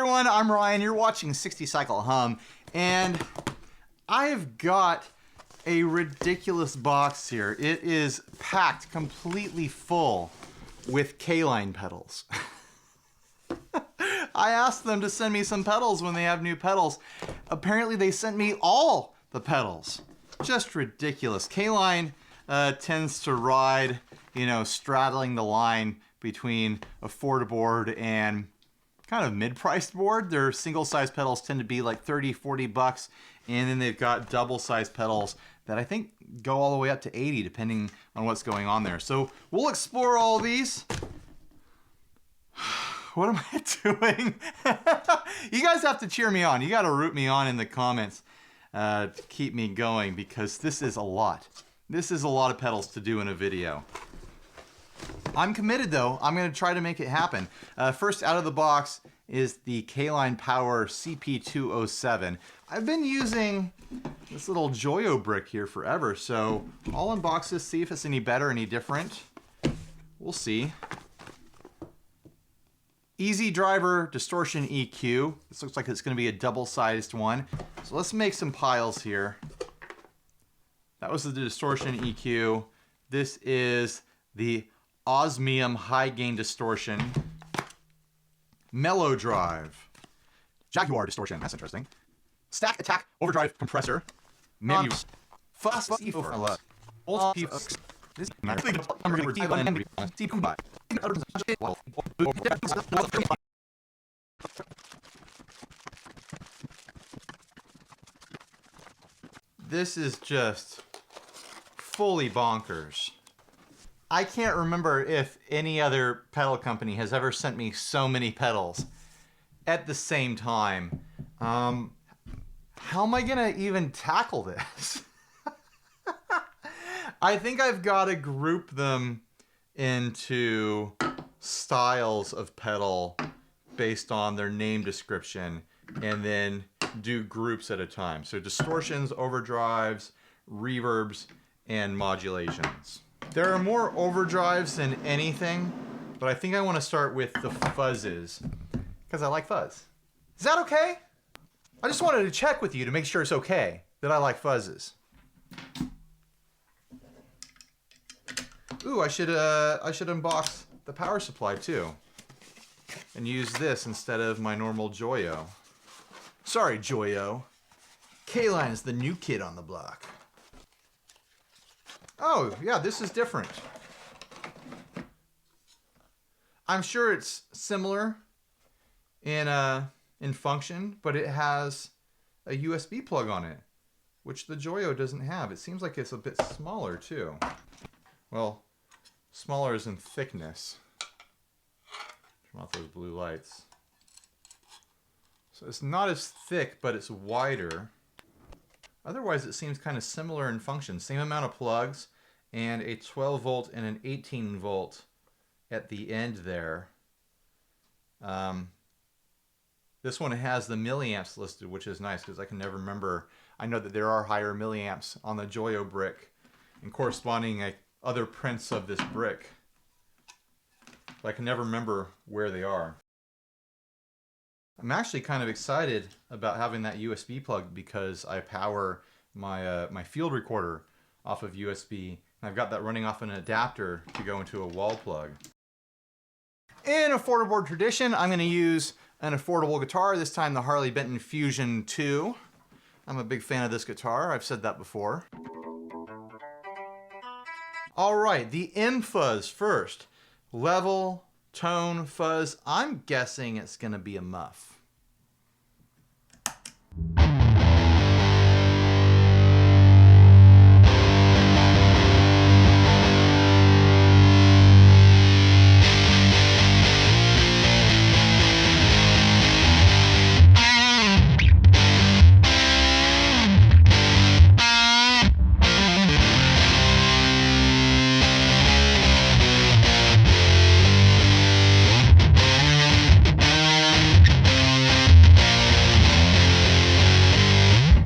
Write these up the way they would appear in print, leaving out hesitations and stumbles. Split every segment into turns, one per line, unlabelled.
everyone, I'm Ryan. You're watching 60 Cycle Hum, and I've got a ridiculous box here. It is packed completely full with CALINE pedals. I asked them to send me some pedals when they have new pedals. Apparently they sent me all the pedals. Just ridiculous. CALINE tends to ride, you know, straddling the line between Affordaboard and kind of mid-priced board. Their single-size pedals tend to be like 30, 40 bucks, and then they've got double-sized pedals that I think go all the way up to 80, depending on what's going on there. So we'll explore all these. What am I doing? You guys have to cheer me on. You got to root me on in the comments to keep me going, because this is a lot. This is a lot of pedals to do in a video. I'm committed though. I'm going to try to make it happen. First out of the box is the CALINE Power CP207. I've been using this little Joyo brick here forever, so I'll unbox this, see if it's any better, any different. We'll see. Easy Driver Distortion EQ. This looks like it's going to be a double-sized one. So let's make some piles here. That was the Distortion EQ. This is the Osmium High Gain Distortion. Mellow Drive. Jaguar Distortion. That's interesting. Stack Attack Overdrive Compressor. Menus. Fuzzes. This is just fully bonkers. I can't remember if any other pedal company has ever sent me so many pedals at the same time. How am I gonna even tackle this? I think I've got to group them into styles of pedal based on their name description, and then do groups at a time. So distortions, overdrives, reverbs, and modulations. There are more overdrives than anything, but I think I want to start with the fuzzes, because I like fuzz. Is that okay? I just wanted to check with you to make sure it's okay that I like fuzzes. Ooh, I should unbox the power supply too, and use this instead of my normal Joyo. Sorry, Joyo. CALINE is the new kid on the block. Oh, yeah, this is different. I'm sure it's similar in function, but it has a USB plug on it, which the Joyo doesn't have. It seems like it's a bit smaller too. Well, smaller is in thickness. Turn off those blue lights. So it's not as thick, but it's wider. Otherwise, it seems kind of similar in function. Same amount of plugs, and a 12 volt and an 18 volt at the end there. This one has the milliamps listed, which is nice because I can never remember. I know that there are higher milliamps on the Joyo brick and corresponding other prints of this brick, but I can never remember where they are. I'm actually kind of excited about having that USB plug because I power my my field recorder off of USB, and I've got that running off an adapter to go into a wall plug. In Affordaboard tradition, I'm going to use an affordable guitar, this time the Harley Benton Fusion 2. I'm a big fan of this guitar, I've said that before. Alright, the M fuzz first. Level, tone, fuzz. I'm guessing it's going to be a muff.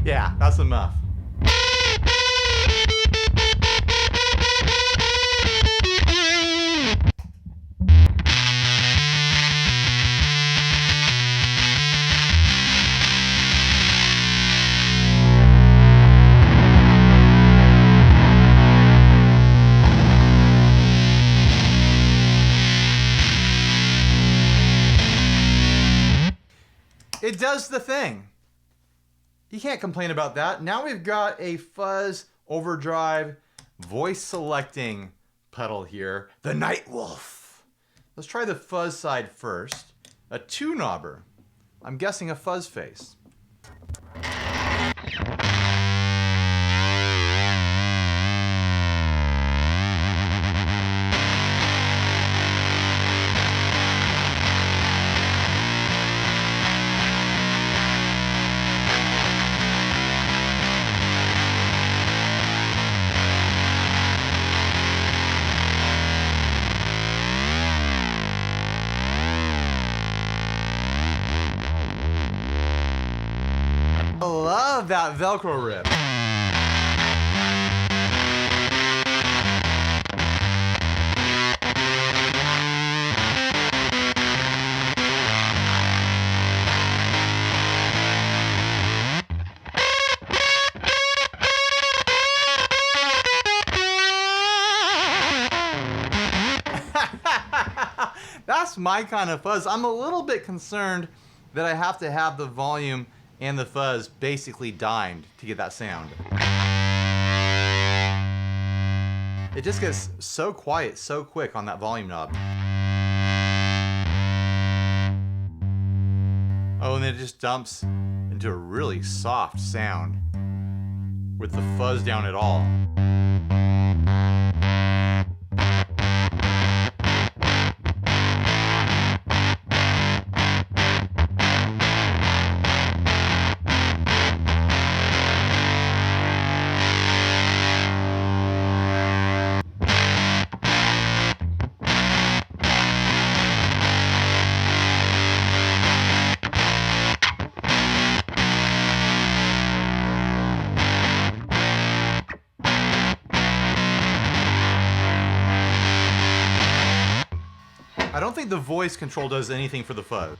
Yeah, that's a muff. It does the thing. You can't complain about that. Now we've got a fuzz overdrive voice selecting pedal here. The Night Wolf. Let's try the fuzz side first. A two knobber. I'm guessing a fuzz face. I love that Velcro rip. That's my kind of fuzz. I'm a little bit concerned that I have to have the volume and the fuzz basically dimed to get that sound. It just gets so quiet so quick on that volume knob. Oh, and then it just dumps into a really soft sound with the fuzz down at all. I don't think the voice control does anything for the fuzz.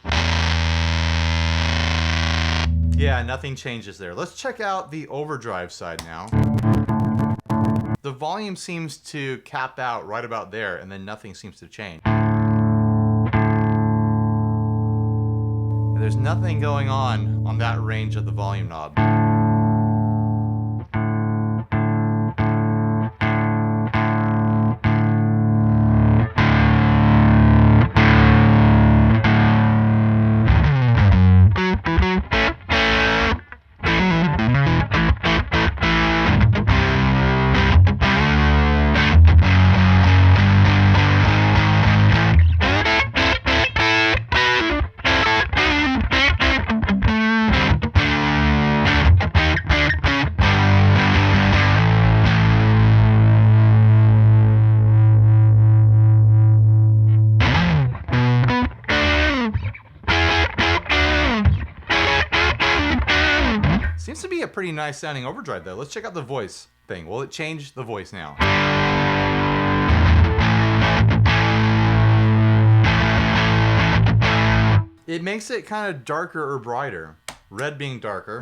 Yeah, nothing changes there. Let's check out the overdrive side now. The volume seems to cap out right about there, and then nothing seems to change. And there's nothing going on that range of the volume knob. Seems to be a pretty nice sounding overdrive though. Let's check out the voice thing. Will it change the voice now? It makes it kind of darker or brighter. Red being darker.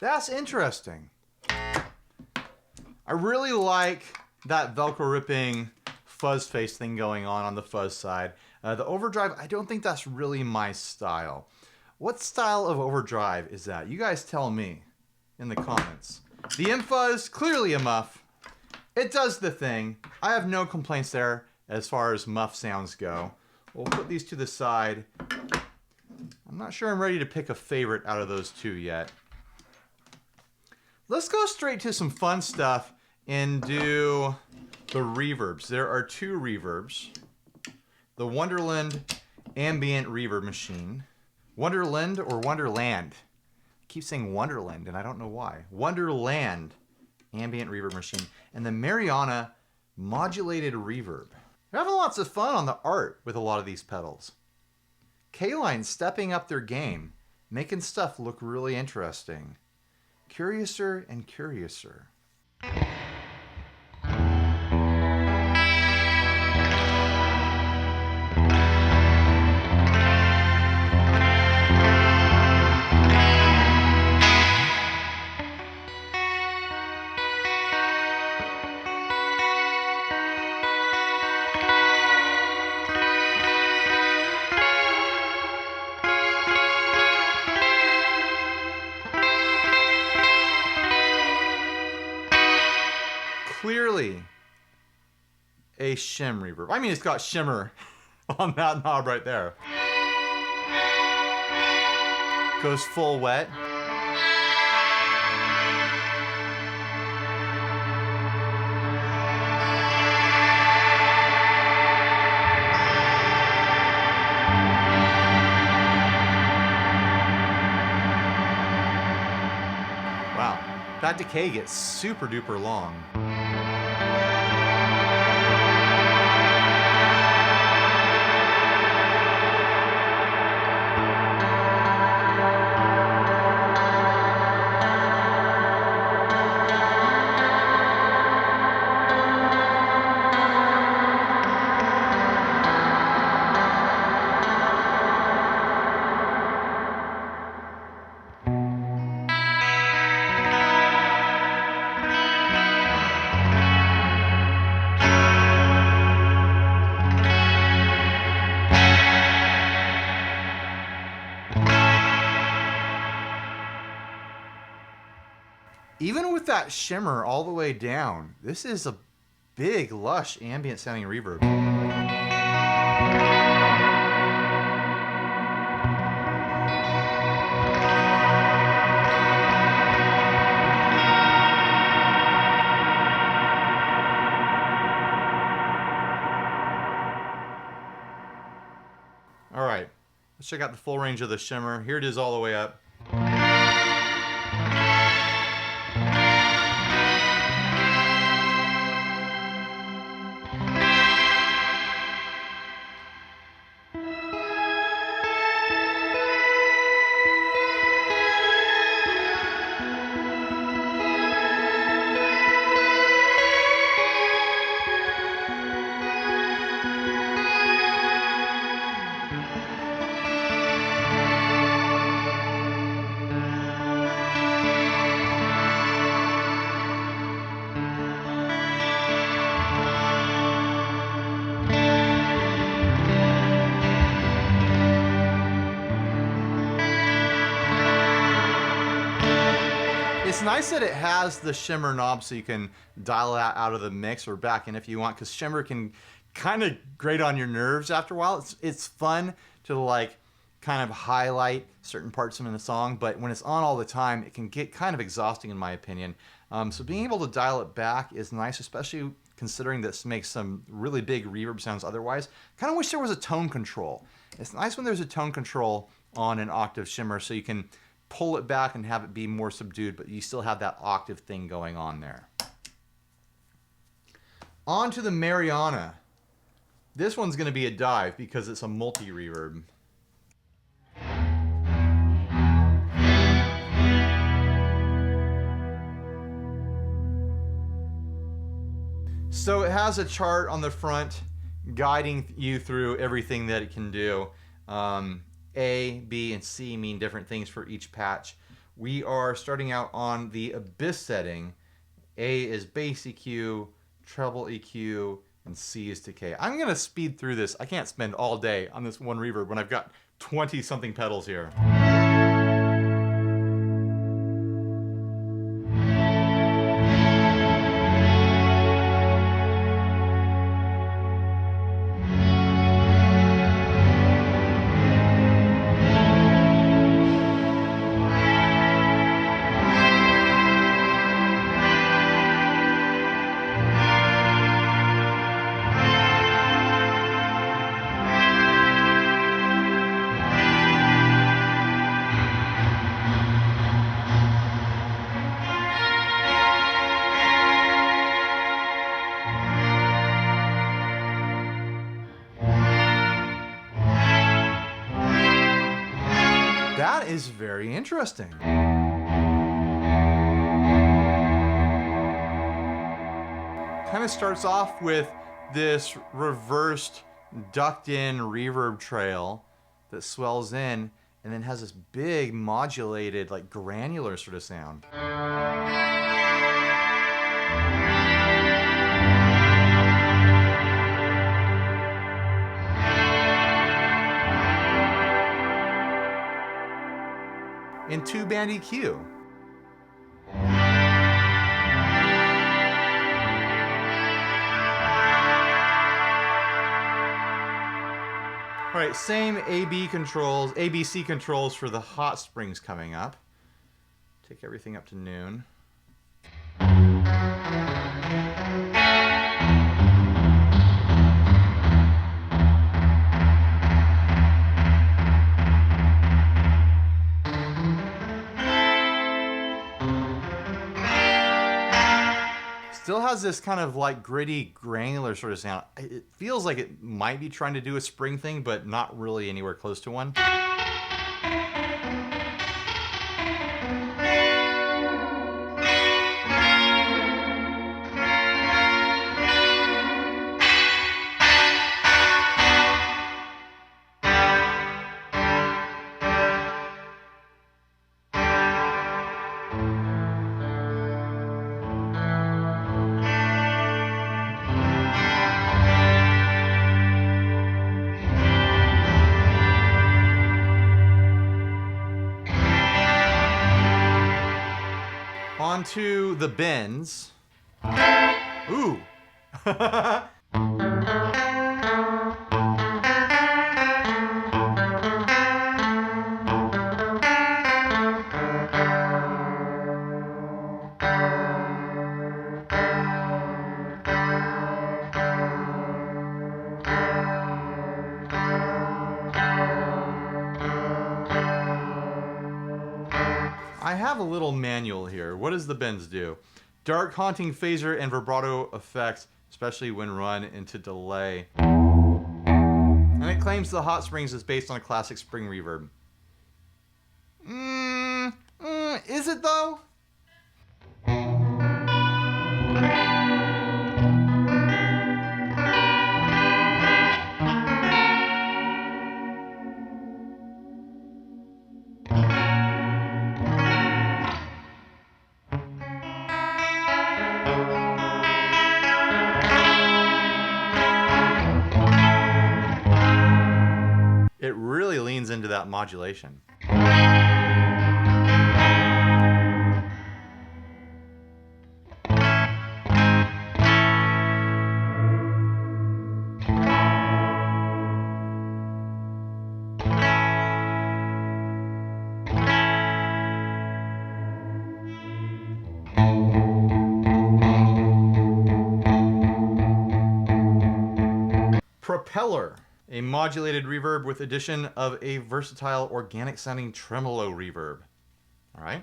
That's interesting. I really like that Velcro ripping fuzz face thing going on the fuzz side. The overdrive, I don't think that's really my style. What style of overdrive is that? You guys tell me in the comments. The M-Fuzz, clearly a muff. It does the thing. I have no complaints there as far as muff sounds go. We'll put these to the side. I'm not sure I'm ready to pick a favorite out of those two yet. Let's go straight to some fun stuff and do the reverbs. There are two reverbs. The Wonderland Ambient Reverb Machine. Wonderland or Wonderland? I keep saying Wonderland and I don't know why. Wonderland Ambient Reverb Machine. And the Mariana Modulated Reverb. They're having lots of fun on the art with a lot of these pedals. CALINE stepping up their game, making stuff look really interesting. Curiouser and curiouser. bass shim reverb. I mean, it's got shimmer on that knob right there. Goes full wet. Wow, that decay gets super duper long. Even with that shimmer all the way down, this is a big, lush, ambient sounding reverb. All right, let's check out the full range of the shimmer. Here it is all the way up. It's nice that it has the shimmer knob so you can dial that out of the mix or back in if you want, because shimmer can kind of grate on your nerves after a while. It's fun to like kind of highlight certain parts in the song, but when it's on all the time, it can get kind of exhausting in my opinion. So being able to dial it back is nice, especially considering this makes some really big reverb sounds otherwise. Kind of wish there was a tone control. It's nice when there's a tone control on an octave shimmer so you can pull it back and have it be more subdued, but you still have that octave thing going on there. On to the Mariana. This one's going to be a dive because it's a multi-reverb. So it has a chart on the front guiding you through everything that it can do. A, B, and C mean different things for each patch. We are starting out on the Abyss setting. A is bass EQ, treble EQ, and C is decay. I'm going to speed through this. I can't spend all day on this one reverb when I've got 20-something pedals here. That is very interesting. Kind of starts off with this reversed, ducked in reverb trail that swells in and then has this big modulated, like granular sort of sound. In 2-band EQ. All right, same ABC controls for the hot springs coming up. Take everything up to noon. Still has this kind of like gritty, granular sort of sound. It feels like it might be trying to do a spring thing, but not really anywhere close to one. Onto the bends. Ooh. I have a little manual here. What does the bends do? Dark, haunting phaser and vibrato effects, especially when run into delay. And it claims the hot springs is based on a classic spring reverb. Is it though? It really leans into that modulation. Propeller, a modulated reverb with addition of a versatile organic sounding tremolo reverb. All right.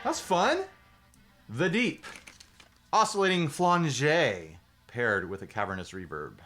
That's fun. The Deep. Oscillating flange paired with a cavernous reverb.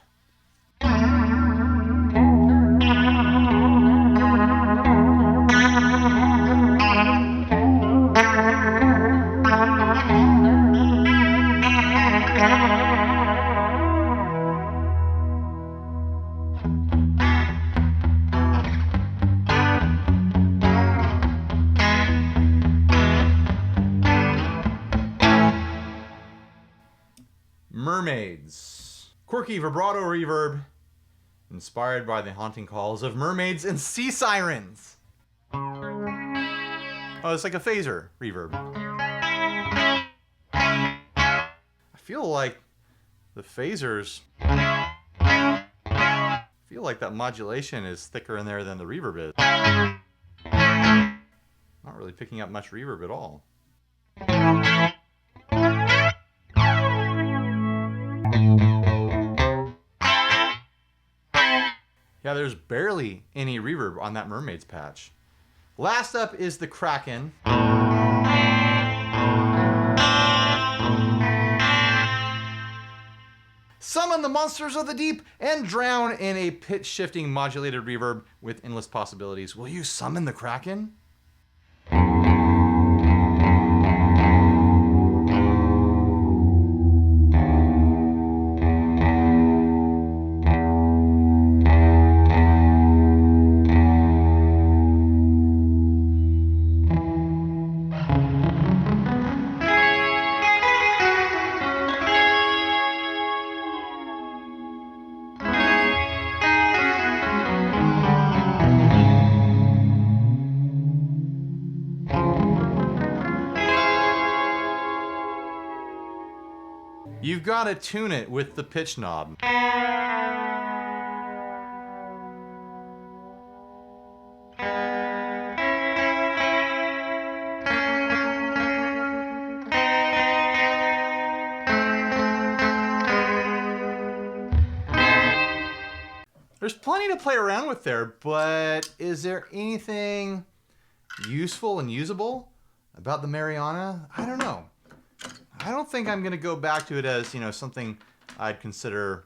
Mermaids. Quirky vibrato reverb inspired by the haunting calls of mermaids and sea sirens. Oh, it's like a phaser reverb. I feel like the phasers, I feel like that modulation is thicker in there than the reverb is. Not really picking up much reverb at all. Yeah, there's barely any reverb on that Mermaids patch. Last up is the Kraken. summon the monsters of the deep, and drown in a pitch-shifting modulated reverb with endless possibilities. Will you summon the Kraken? You've got to tune it with the pitch knob. There's plenty to play around with there, but is there anything useful and usable about the Mariana? I don't know. I don't think I'm going to go back to it as, something I'd consider,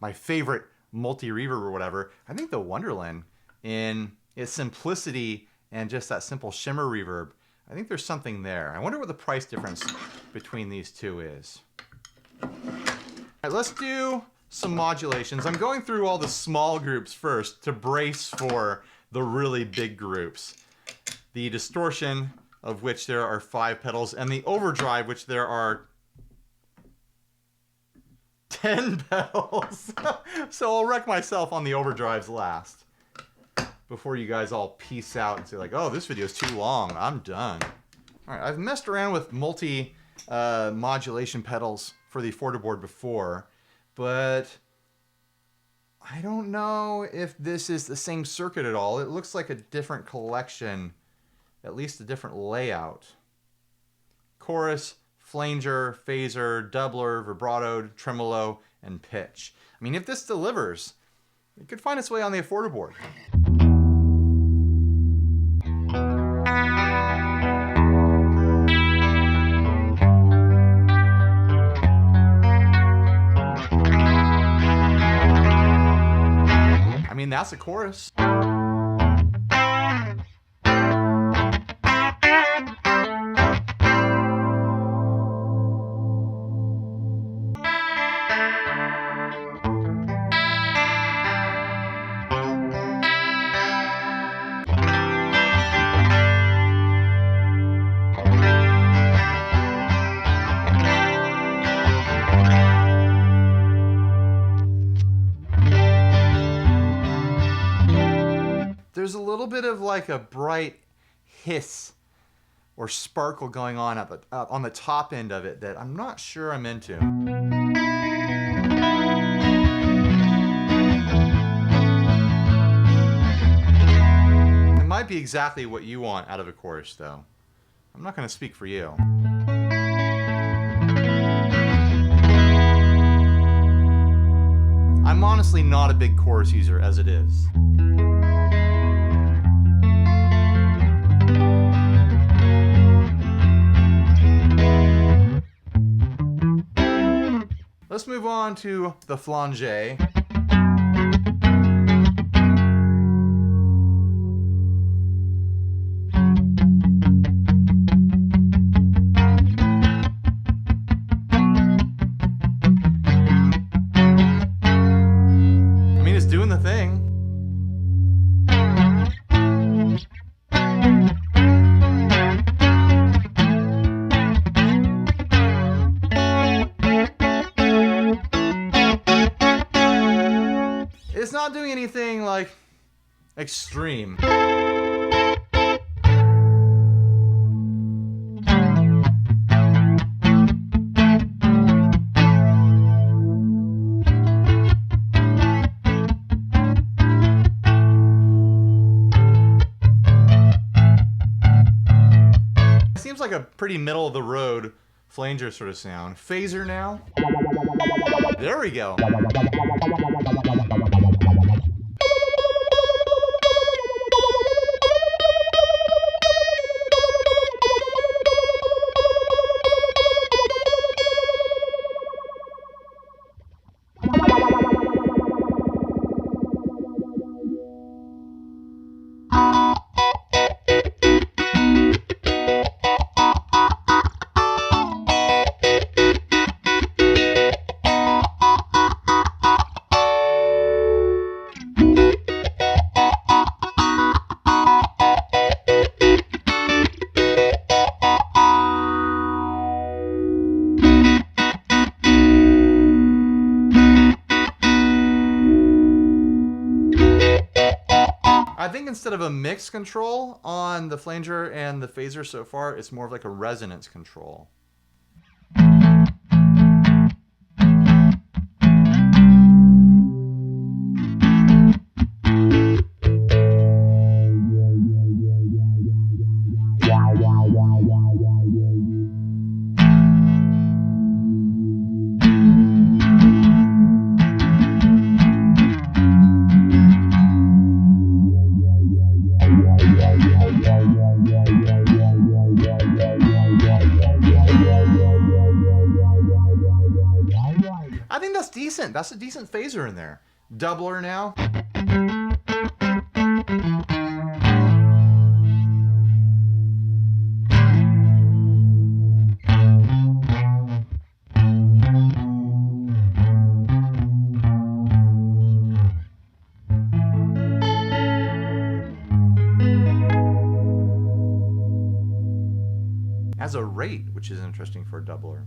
my favorite multi-reverb or whatever. I think the Wonderland, in its simplicity and just that simple shimmer reverb, I think there's something there. I wonder what the price difference between these two is. All right, let's do some modulations. I'm going through all the small groups first to brace for the really big groups. The Distortion, of which there are 5 pedals, and the Overdrive, which there are 10 pedals. So I'll wreck myself on the Overdrives last, before you guys all peace out and say like, oh, this video is too long, I'm done. All right, I've messed around with multi-modulation pedals for the Affordaboard before, but I don't know if this is the same circuit at all. It looks like a different collection, at least a different layout. Chorus, flanger, phaser, doubler, vibrato, tremolo, and pitch. I mean, if this delivers, it could find its way on the Affordaboard. I mean, that's a chorus. There's a little bit of like a bright hiss or sparkle going on on the top end of it that I'm not sure I'm into. It might be exactly what you want out of a chorus, though. I'm not going to speak for you. I'm honestly not a big chorus user as it is. Let's move on to the flanger. I mean, it's doing the thing. It's not doing anything like extreme. It seems like a pretty middle of the road flanger sort of sound. Phaser now. There we go. think instead of a mix control on the flanger and the phaser so far, it's more of like a resonance control. I think that's decent. That's a decent phaser in there. Doubler now. Has a rate, which is interesting for a doubler.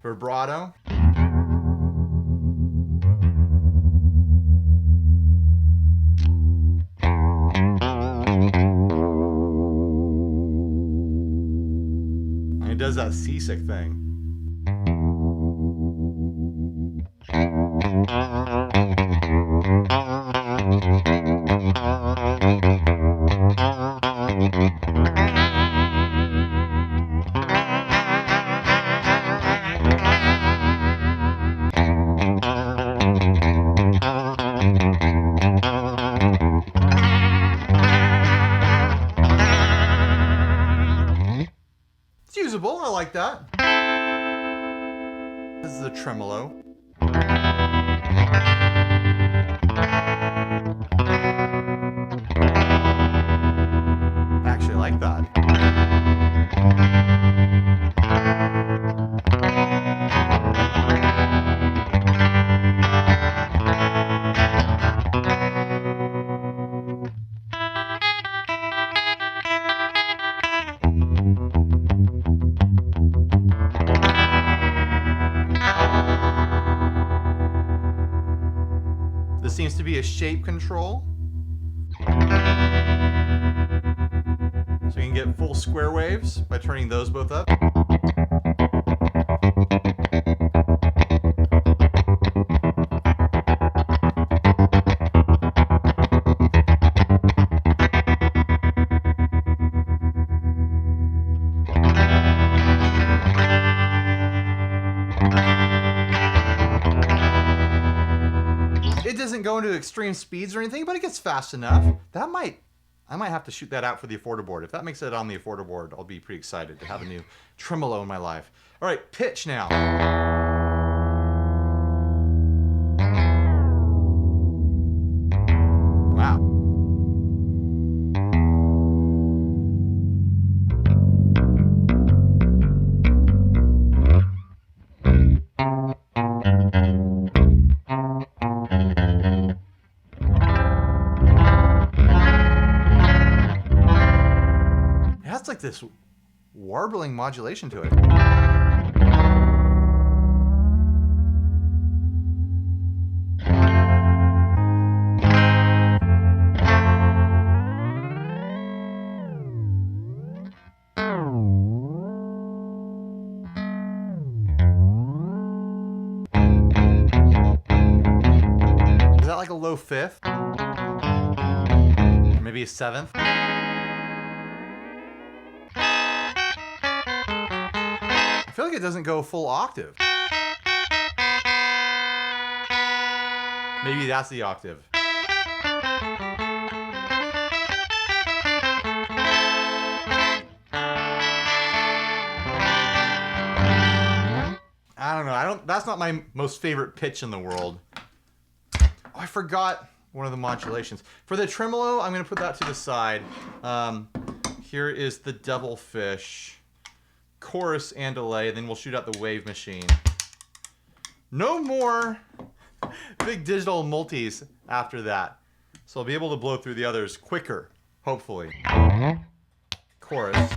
Vibrato. And it does that seasick thing. It's usable, I like that. This is a tremolo. I actually like that. This seems to be a shape control. So you can get full square waves by turning those both up. It doesn't go into extreme speeds or anything, but it gets fast enough. I might have to shoot that out for the Affordaboard. If that makes it on the Affordaboard, I'll be pretty excited to have a new tremolo in my life. All right, pitch now. Wow. That's like this warbling modulation to it. Is that like a low fifth? Or maybe a seventh? I feel like it doesn't go full octave. Maybe that's the octave. I don't know. That's not my most favorite pitch in the world. Oh, I forgot one of the modulations. For the tremolo, I'm going to put that to the side. Here is the double fish. Chorus and delay, then we'll shoot out the wave machine. No more big digital multis after that. So I'll be able to blow through the others quicker, hopefully. Chorus.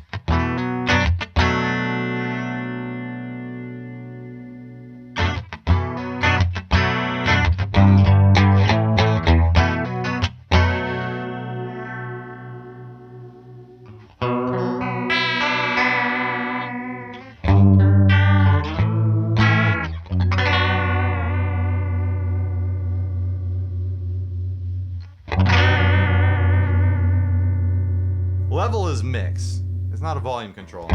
Level is mix. It's not a volume control.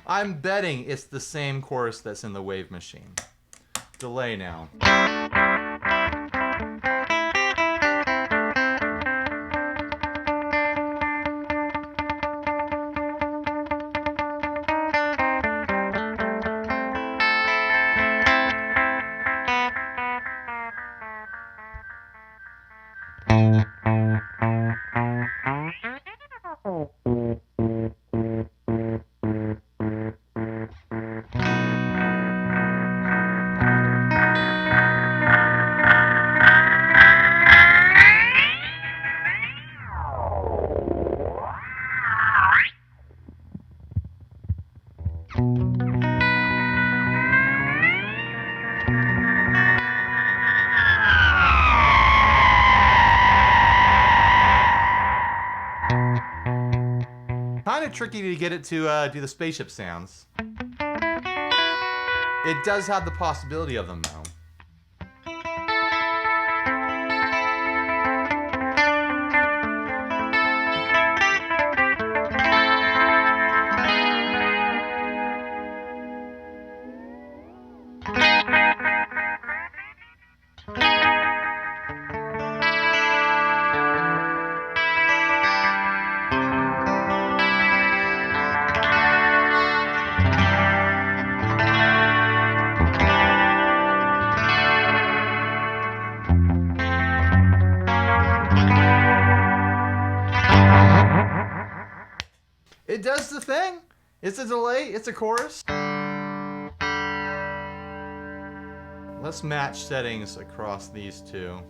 I'm betting it's the same chorus that's in the Wave Machine. Delay now. Kind of tricky to get it to do the spaceship sounds. It does have the possibility of them, though. It does the thing. It's a delay. It's a chorus. Let's match settings across these two.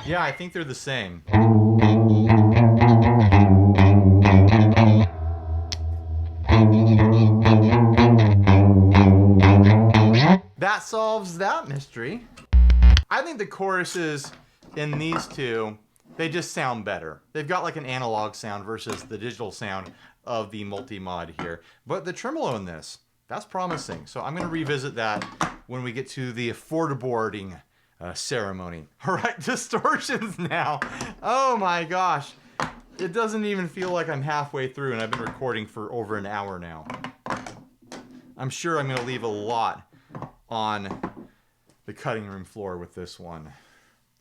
Yeah, I think they're the same. That solves that mystery. I think the choruses in these two, they just sound better. They've got like an analog sound versus the digital sound of the multi-mod here. But the tremolo in this, that's promising. So I'm going to revisit that when we get to the Affordaboarding ceremony. All right, Distortions now. Oh my gosh. It doesn't even feel like I'm halfway through, and I've been recording for over an hour now. I'm sure I'm going to leave a lot on the cutting room floor with this one.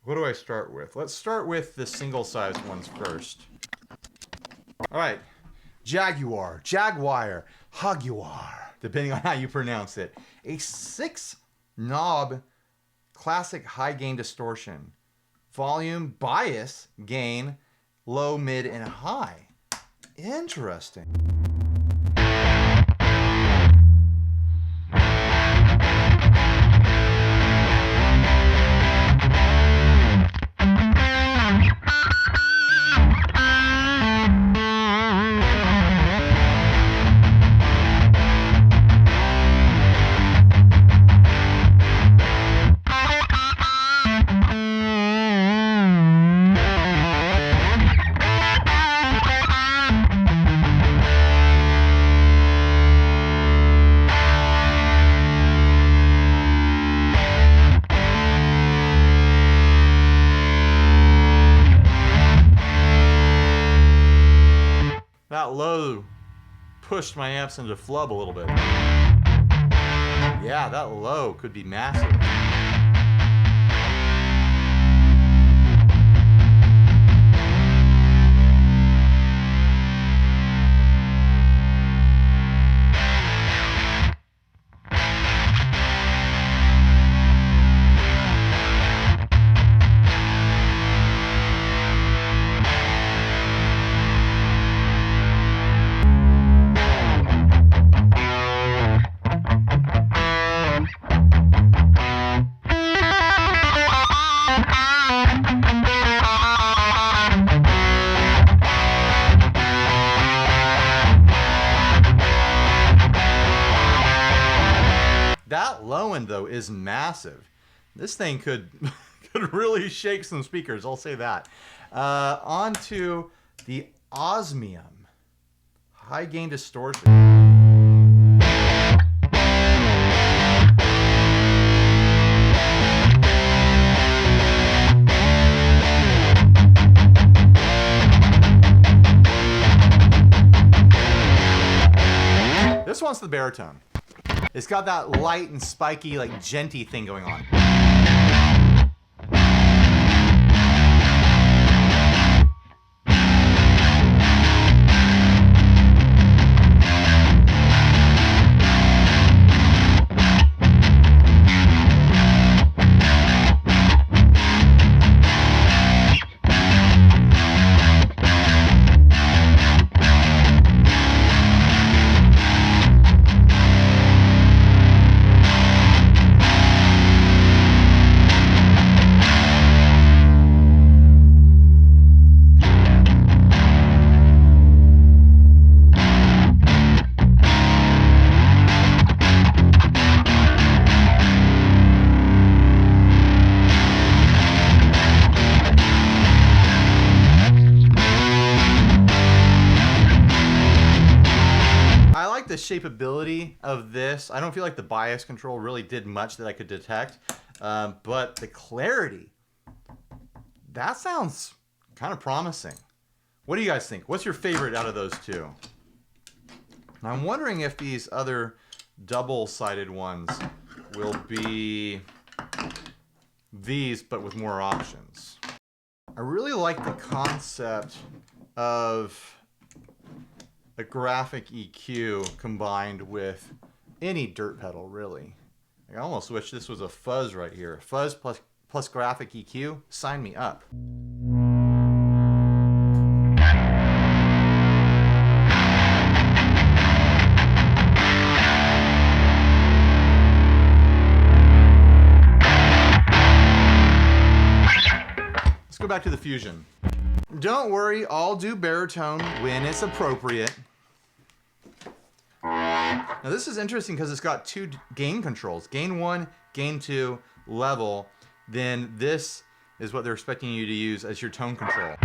What do I start with? Let's start with the single-sized ones first. All right, Jaguar, Jaguar, depending on how you pronounce it. A 6-knob classic high-gain distortion. Volume, bias, gain, low, mid, and high. Interesting. That low pushed my amps into flub a little bit. Yeah, that low could be massive. That low end though is massive. This thing could could really shake some speakers, I'll say that. On to the osmium. High gain distortion. This one's the baritone. It's got that light and spiky, like djenty thing going on. The shapeability of this, I don't feel like the bias control really did much that I could detect, but the clarity, that sounds kind of promising. What do you guys think? What's your favorite out of those two? Now, I'm wondering if these other double-sided ones will be these, but with more options. I really like the concept of a graphic EQ combined with any dirt pedal, really. I almost wish this was a fuzz right here. Fuzz plus graphic EQ, sign me up. Let's go back to the Fusion. Don't worry, I'll do baritone when it's appropriate. Now this is interesting because it's got two gain controls. Gain 1, gain 2, level. Then this is what they're expecting you to use as your tone control.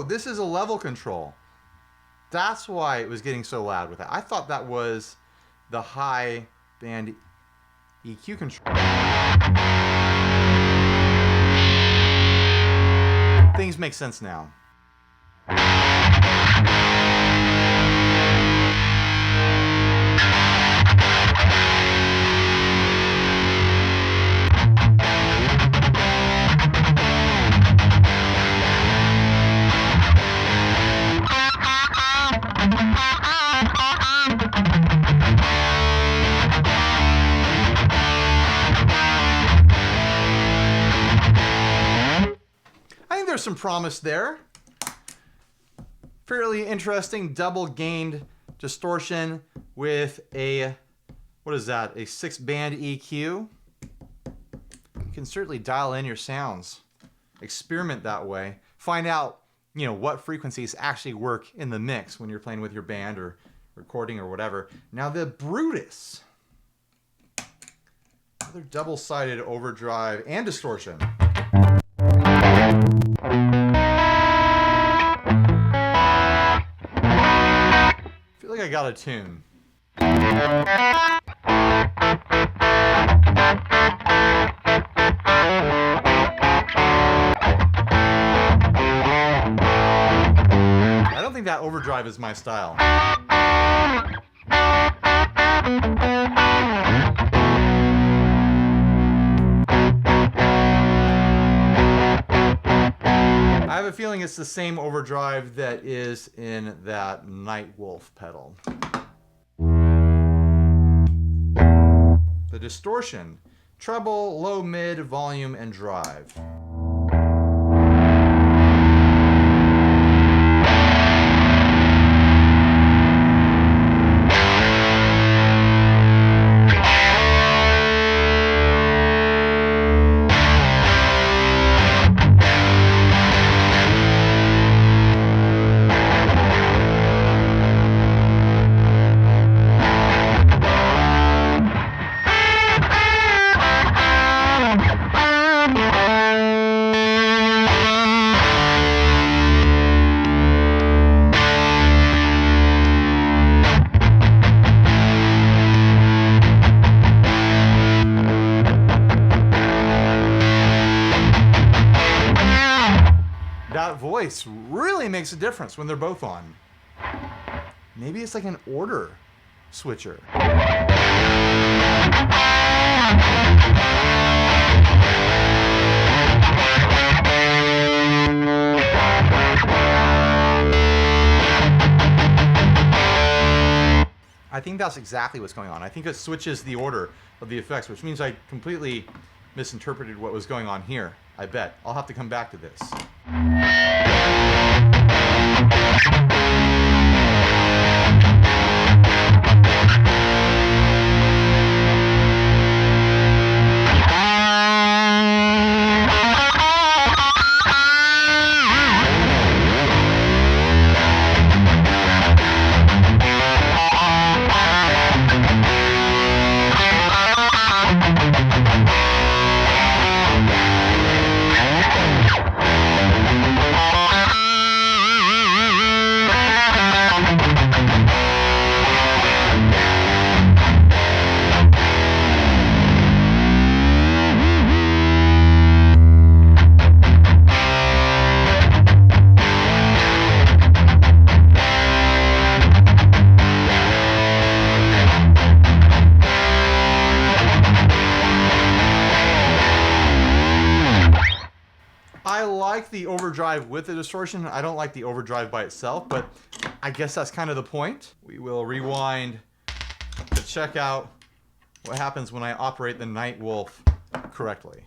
This is a level control. That's why it was getting so loud with that. I thought that was the high band EQ control. Things make sense now. There's some promise there. Fairly interesting double gained distortion with a, what is that, a 6-band EQ. You can certainly dial in your sounds, experiment that way, find out, you know, what frequencies actually work in the mix when you're playing with your band or recording or whatever. Now the Brutus, another double-sided overdrive and distortion. I I got a tune. I don't think that overdrive is my style. I have a feeling it's the same overdrive that is in that Nightwolf pedal. The distortion, treble, low, mid, volume, and drive. That voice really makes a difference when they're both on. Maybe it's like an order switcher. I think that's exactly what's going on. I think it switches the order of the effects, which means I completely misinterpreted what was going on here. I bet. I'll have to come back to this. I like the overdrive with the distortion. I don't like the overdrive by itself, but I guess that's kind of the point. We will rewind to check out what happens when I operate the Nightwolf correctly.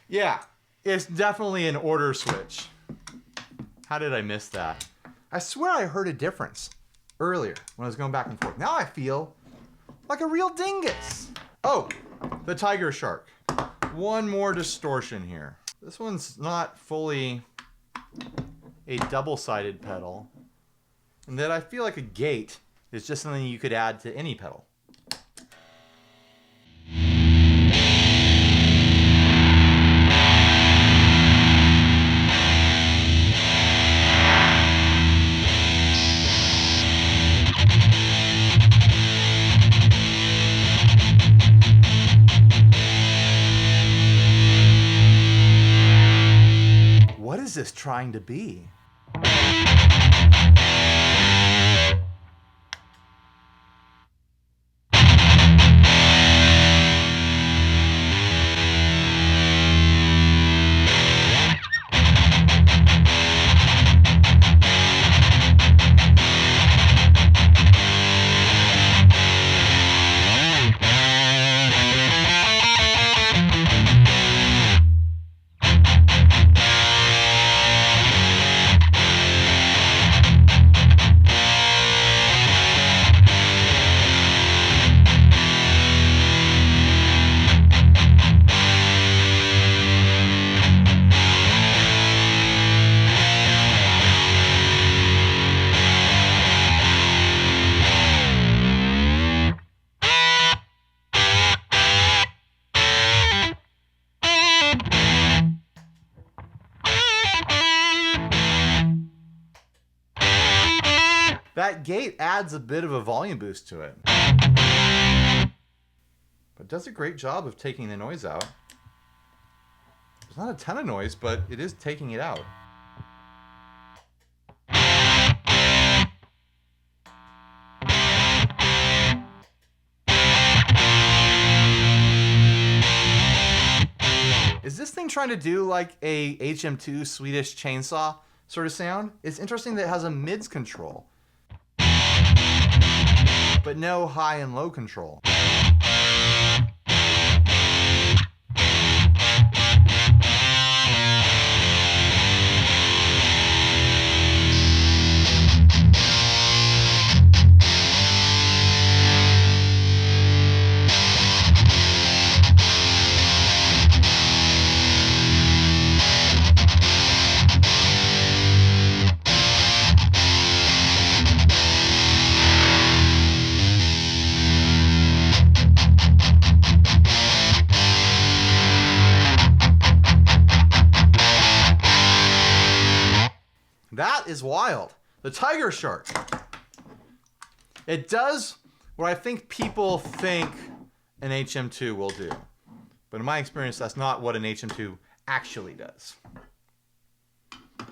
Yeah, it's definitely an order switch. How did I miss that? I swear I heard a difference earlier when I was going back and forth. Now I feel like a real dingus. Oh, the tiger shark. One more distortion here. This one's not fully a double-sided pedal, and that I feel like a gate is just something you could add to any pedal. What is this trying to be? That gate adds a bit of a volume boost to it. But does a great job of taking the noise out. There's not a ton of noise, but it is taking it out. Is this thing trying to do like a HM2 Swedish chainsaw sort of sound? It's interesting that it has a mids control, but no high and low control. That is wild. The Tiger Shark. It does what I think people think an HM2 will do. But in my experience, that's not what an HM2 actually does.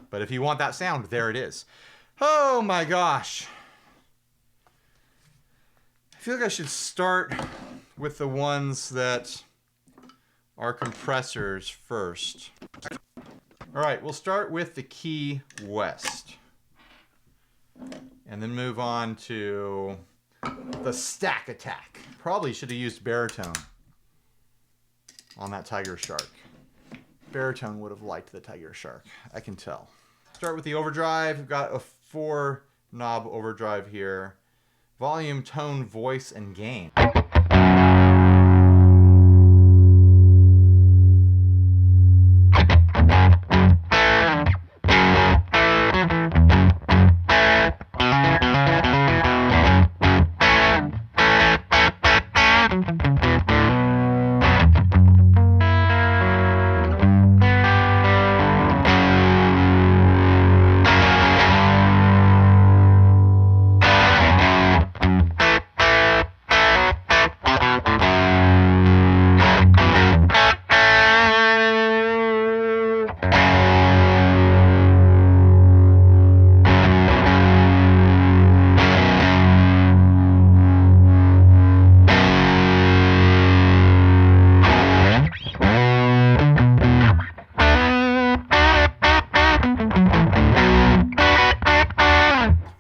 But if you want that sound, there it is. Oh my gosh. I feel like I should start with the ones that are compressors first. All right, we'll start with the Key West. And then move on to the Stack Attack. Probably should have used baritone on that Tiger Shark. Baritone would have liked the Tiger Shark, I can tell. Start with the overdrive. We've got a 4-knob overdrive here. Volume, tone, voice, and gain.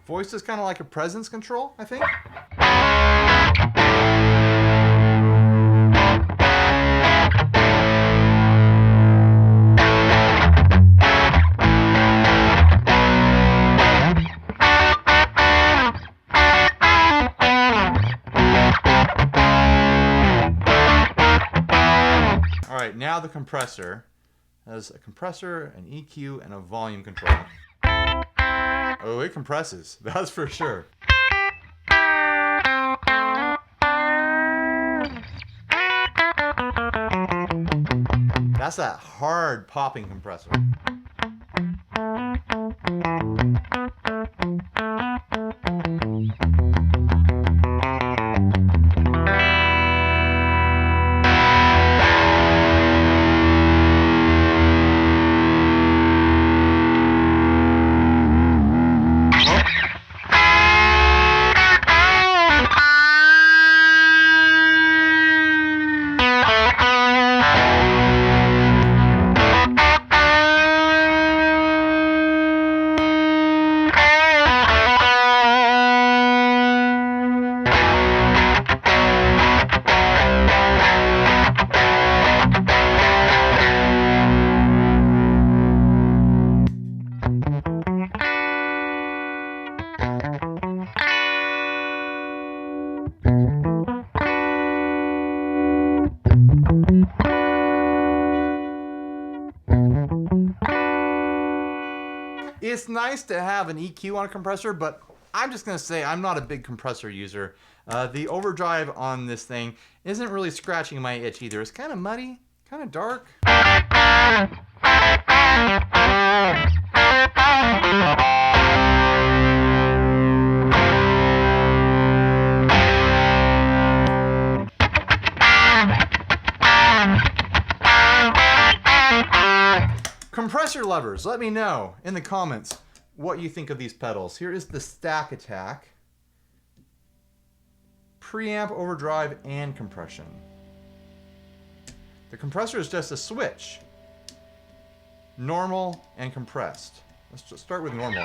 Voice is kind of like a presence control, I think. All right, now the compressor has a compressor, an EQ, and a volume control. Oh, it compresses, that's for sure. That's that hard popping compressor. It's nice to have an EQ on a compressor, but I'm just going to say I'm not a big compressor user. The overdrive on this thing isn't really scratching my itch either. It's kind of muddy, kind of dark. Compressor lovers, let me know in the comments what you think of these pedals. Here is the Stack Attack. Preamp, overdrive, and compression. The compressor is just a switch. Normal and compressed. Let's just start with normal.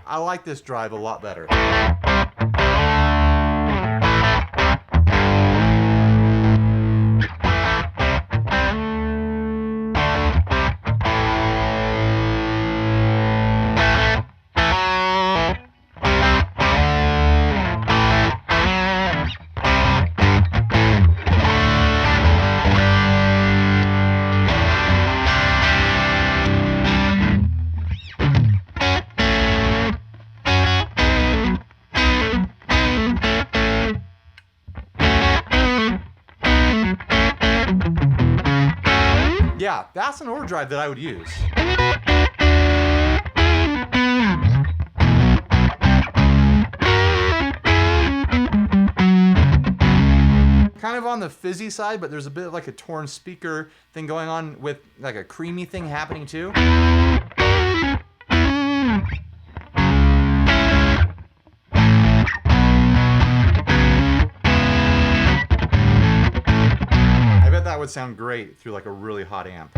I like this drive a lot better. Yeah, that's an overdrive that I would use. Kind of on the fizzy side, but there's a bit of like a torn speaker thing going on with like a creamy thing happening too. That would sound great through like a really hot amp.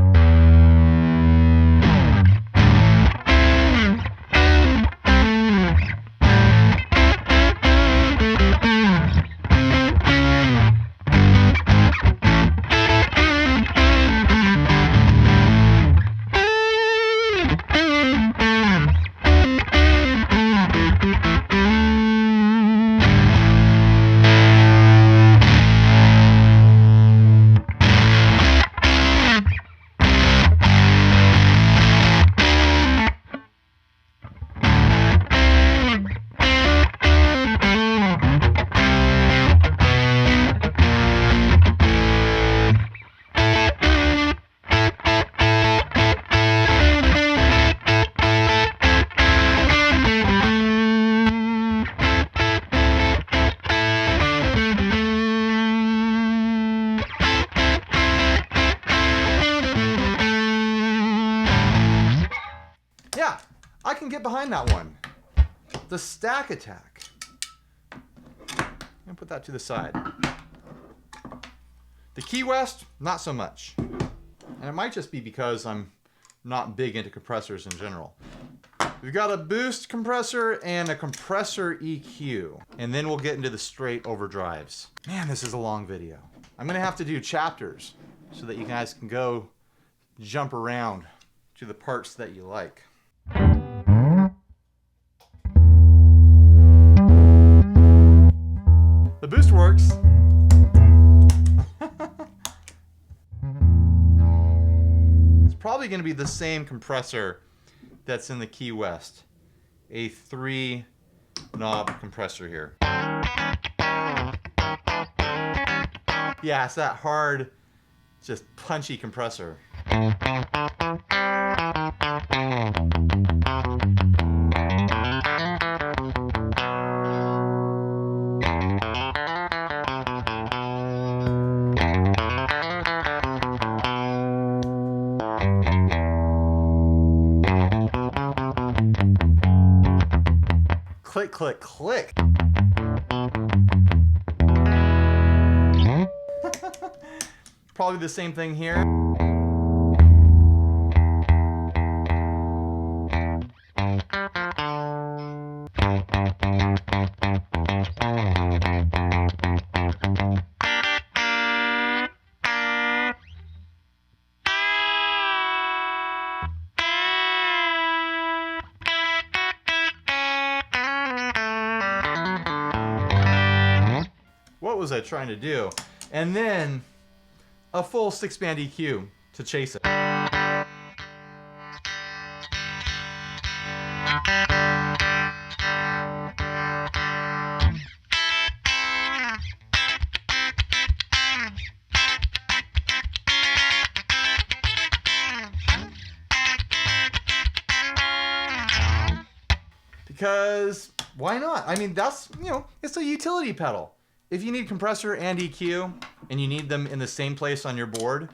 Yeah, I can get behind that one. The Stack Attack. I'm gonna put that to the side. The Key West, not so much. And it might just be because I'm not big into compressors in general. We've got a boost compressor and a compressor EQ. And then we'll get into the straight overdrives. Man, this is a long video. I'm gonna have to do chapters so that you guys can go jump around to the parts that you like. The boost works. It's probably going to be the same compressor that's in the Key West. A 3-knob compressor here. Yeah, it's that hard, just punchy compressor. Click, click, click. Probably the same thing here. What was I trying to do? And then a full 6-band EQ to chase it. because why not? I mean, that's, you know, it's a utility pedal. If you need compressor and EQ and you need them in the same place on your board,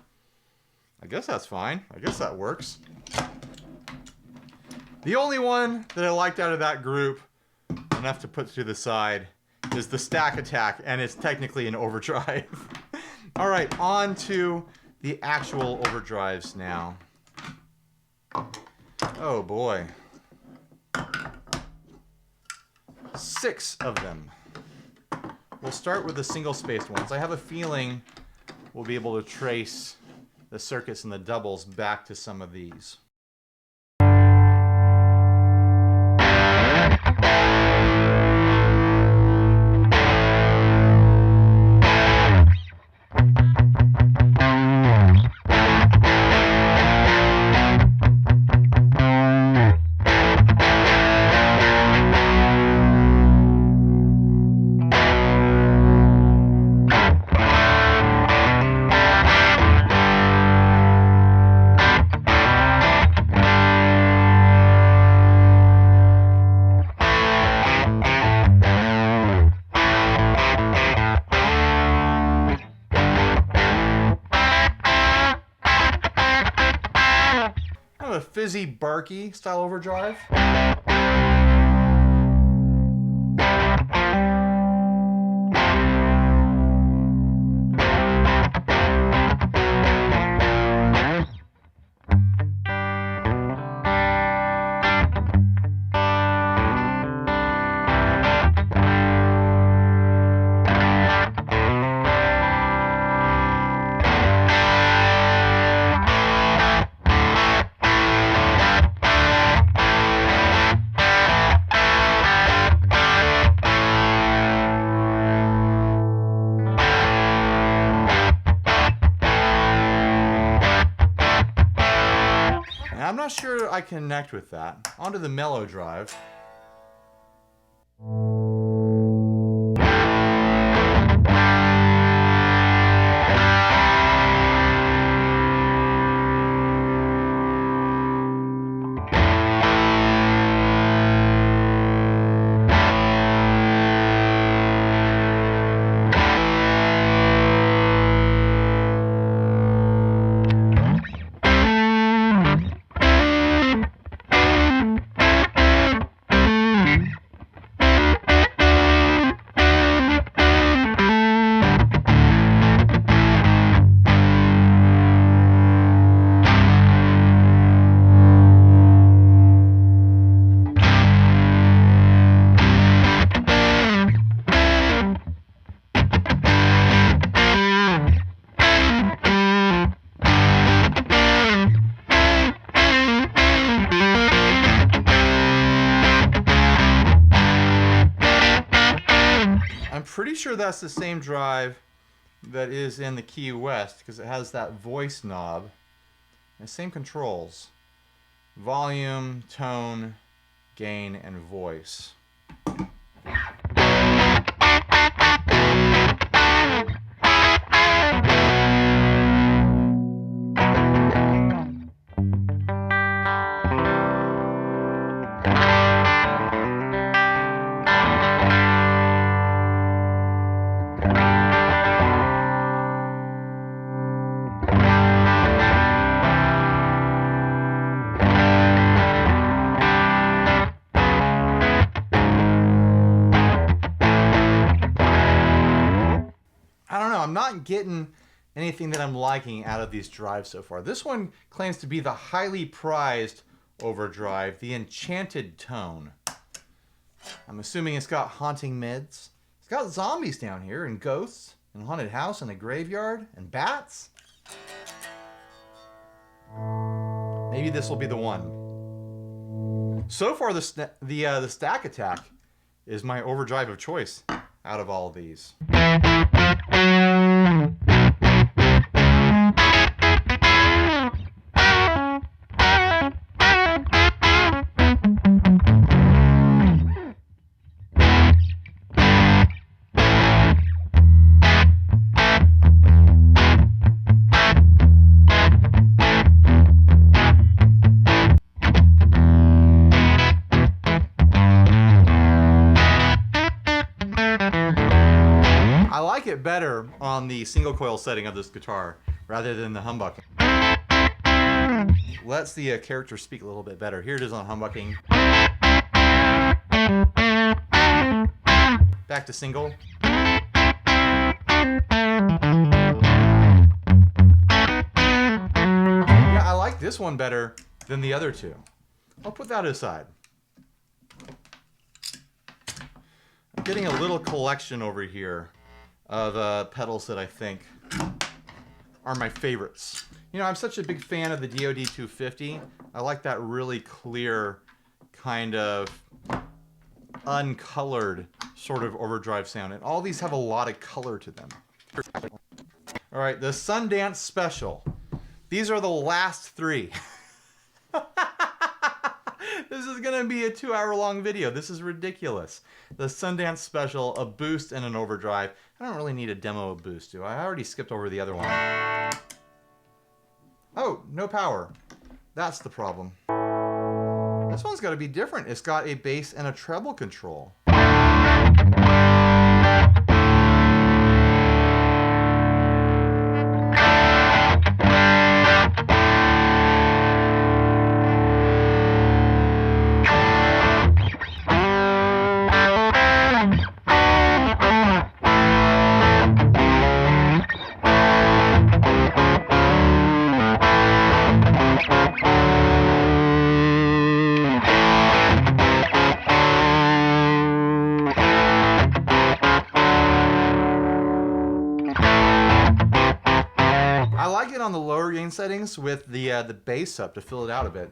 I guess that's fine. I guess that works. The only one that I liked out of that group, enough to put to the side, is the Stack Attack, and it's technically an overdrive. All right, on to the actual overdrives now. Oh boy. 6 of them. We'll start with the single-spaced ones. I have a feeling we'll be able to trace the circuits and the doubles back to some of these. A fizzy, barky style overdrive. I'm not sure I connect with that. Onto the mellow drive. Pretty sure that's the same drive that is in the Key West because it has that voice knob and same controls: volume, tone, gain, and voice. I'm not getting anything that I'm liking out of these drives so far. This one claims to be the highly prized overdrive, the Enchanted Tone. I'm assuming it's got haunting mids. It's got zombies down here, and ghosts, and a haunted house, and a graveyard, and bats. Maybe this will be the one. So far, the Stack Attack is my overdrive of choice out of all of these. better on the single coil setting of this guitar rather than the humbucking. Lets the character speak a little bit better. Here it is on humbucking. Back to single. Yeah, I like this one better than the other two. I'll put that aside. I'm getting a little collection over here of pedals that I think are my favorites. You know, I'm such a big fan of the DoD 250. I like that really clear, kind of uncolored sort of overdrive sound. And all these have a lot of color to them. All right, the Sundance Special. These are the last three. This is gonna be a 2-hour-long video. This is ridiculous. The Sundance Special, a boost and an overdrive. I don't really need a demo of boost, do I? I already skipped over the other one. Oh, no power. That's the problem. This one's gotta be different. It's got a bass and a treble control. I like it on the lower gain settings with the bass up to fill it out a bit.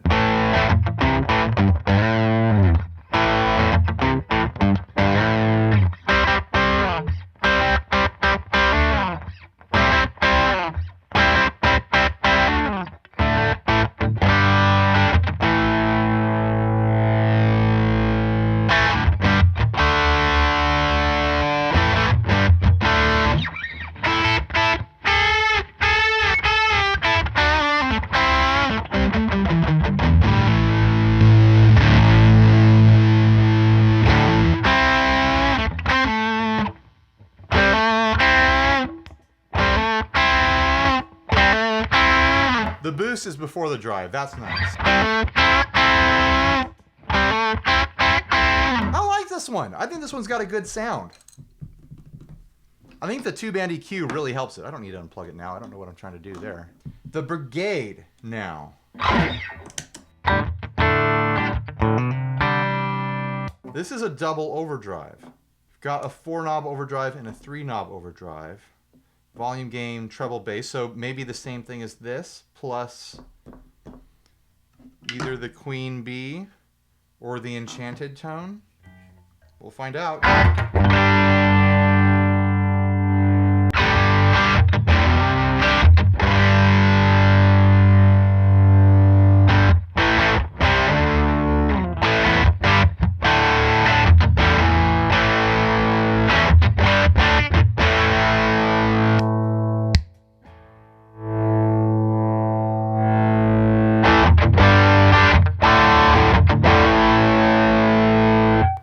The boost is before the drive. That's nice. I like this one. I think this one's got a good sound. I think the two-band EQ really helps it. I don't need to unplug it now. I don't know what I'm trying to do there. The Brigade now. This is a double overdrive. We've got a 4-knob overdrive and a 3-knob overdrive. Volume gain, treble bass, so maybe the same thing as this, plus either the Queen Bee or the Enchanted Tone. We'll find out.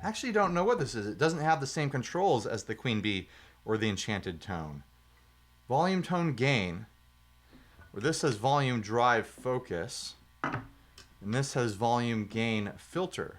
Actually don't know what this is. It doesn't have the same controls as the Queen Bee or the Enchanted Tone. Volume tone gain, where this says volume drive focus, and this has volume gain filter.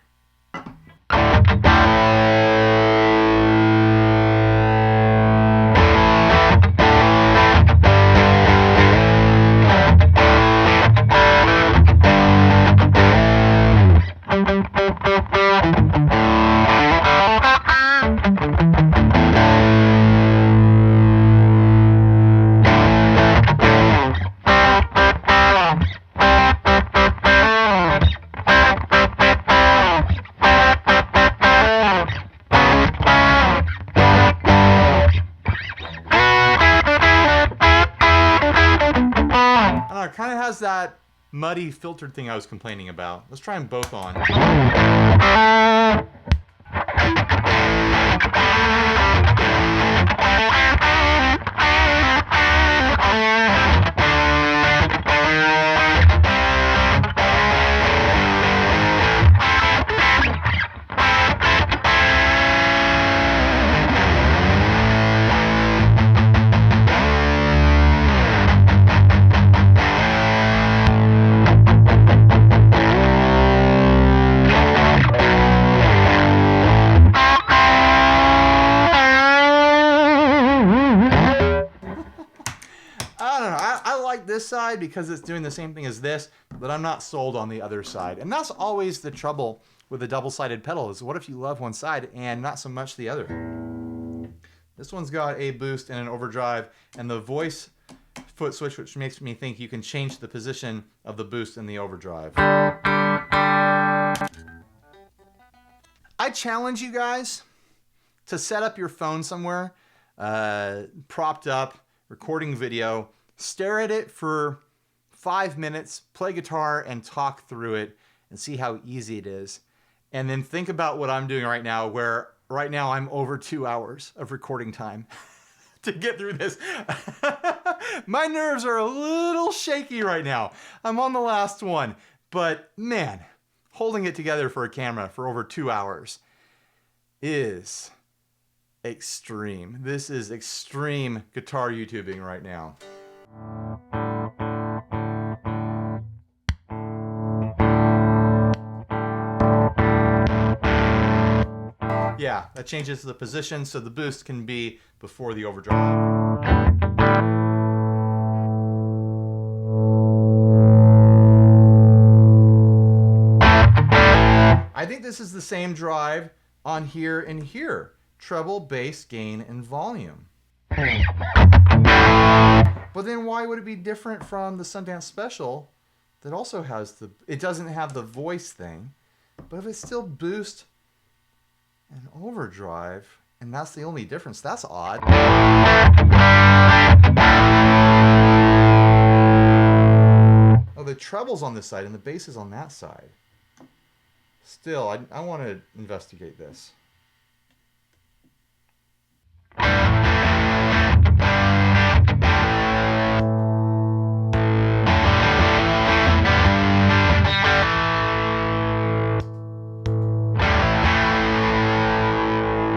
It kind of has that muddy filtered thing I was complaining about. Let's try them both on. like this side because it's doing the same thing as this, but I'm not sold on the other side. And that's always the trouble with a double-sided pedal is what if you love one side and not so much the other? This one's got a boost and an overdrive and the voice foot switch, which makes me think you can change the position of the boost and the overdrive. I challenge you guys to set up your phone somewhere, propped up, recording video, stare at it for 5 minutes, play guitar and talk through it and see how easy it is. And then think about what I'm doing right now, where right now I'm over 2 hours of recording time to get through this. My nerves are a little shaky right now. I'm on the last one, but man, holding it together for a camera for over 2 hours is extreme. This is extreme guitar YouTubing right now. Yeah, that changes the position so the boost can be before the overdrive. I think this is the same drive on here and here. Treble, bass, gain, and volume. But then why would it be different from the Sundance Special that also has the... It doesn't have the voice thing, but if it's still boost and overdrive, and that's the only difference, that's odd. Oh, the treble's on this side and the bass is on that side. Still, I want to investigate this.